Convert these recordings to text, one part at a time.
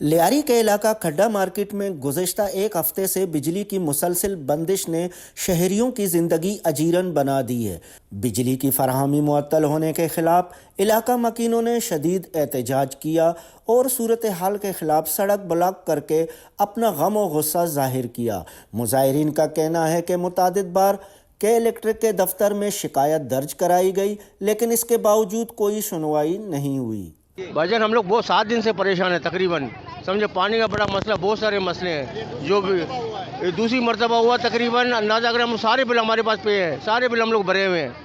लियारी के इलाका खड्डा मार्केट में गुज़श्ता एक हफ्ते से बिजली की मुसलसल बंदिश ने शहरियों की ज़िंदगी अजीरन बना दी है। बिजली की फराहमी मुअत्तल होने के ख़िलाफ़ इलाका मकीनों ने शदीद एहतजाज किया और सूरत हाल के ख़िलाफ़ सड़क ब्लॉक करके अपना गम और गुस्सा ज़ाहिर किया। मुज़ाहिरीन का कहना है कि मुतादिद बार के इलेक्ट्रिक के दफ्तर में शिकायत दर्ज कराई गई, लेकिन इसके बावजूद कोई सुनवाई नहीं हुई। भाईजान हम लोग बहुत 7 दिन से परेशान हैं तकरीबन, समझे। पानी का बड़ा मसला, बहुत सारे मसले हैं। जो भी दूसरी मरतबा हुआ तकरीबन अंदाज़ा अगर हम सारे बिल हमारे पास पे हैं, सारे बिल हम लोग भरे हुए हैं,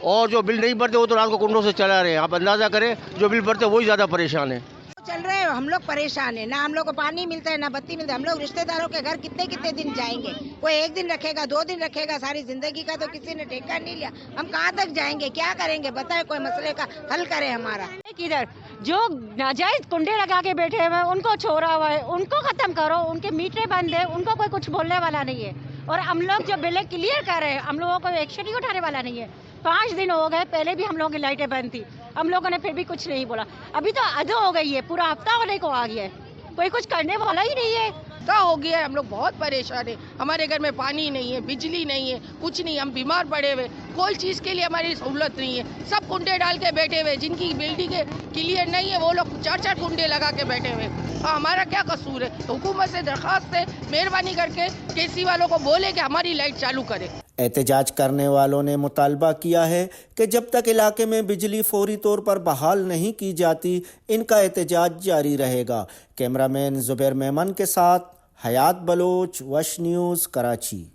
और जो बिल नहीं भरते वो तो रात को कुंडों से चला रहे हैं। आप अंदाज़ा करें, जो बिल भरते वही ज़्यादा परेशान है। चल रहे हैं, हम लोग परेशान है ना, हम लोग को पानी मिलता है ना बत्ती मिलता है। हम लोग रिश्तेदारों के घर कितने कितने दिन जाएंगे? कोई 1 दिन रखेगा, 2 दिन रखेगा, सारी जिंदगी का तो किसी ने ठेका नहीं लिया। हम कहाँ तक जाएंगे, क्या करेंगे? बताए, कोई मसले का हल करे हमारा। किधर जो नाजायज कुंडे लगा के बैठे हुए उनको छोड़ा हुआ है, उनको खत्म करो। उनके मीटरें बंद है, उनको कोई कुछ बोलने वाला नहीं है। और हम लोग जो बिल क्लियर कर रहे हैं, हम लोगों को एक्शन ही उठाने वाला नहीं है। 5 दिन हो गए, पहले भी हम लोगों की लाइटें बंद थी, हम लोगों ने फिर भी कुछ नहीं बोला। अभी तो अध हो गई है, पूरा हफ्ता होने को आ गया है, कोई कुछ करने वाला ही नहीं है। क्या हो गया है? हम लोग बहुत परेशान है। हमारे घर में पानी नहीं है, बिजली नहीं है, कुछ नहीं। हम बीमार पड़े हुए, कोई चीज़ के लिए हमारी सहूलत नहीं है। सब कुंडे डाल के बैठे हुए, जिनकी बिल्डिंग क्लियर नहीं है वो लोग 4-4 कुंडे लगा के बैठे हुए। हमारा क्या कसूर है? हुकूमत से दरख्वास्त है, मेहरबानी करके केसी वालों को बोले कि हमारी लाइट चालू करे। एहतजाज करने वालों ने मुतालबा किया है कि जब तक इलाके में बिजली फौरी तौर पर बहाल नहीं की जाती, इनका एहतजाज जारी रहेगा। कैमरामैन जुबैर मेमन के साथ हयात बलोच, वश न्यूज़, कराची।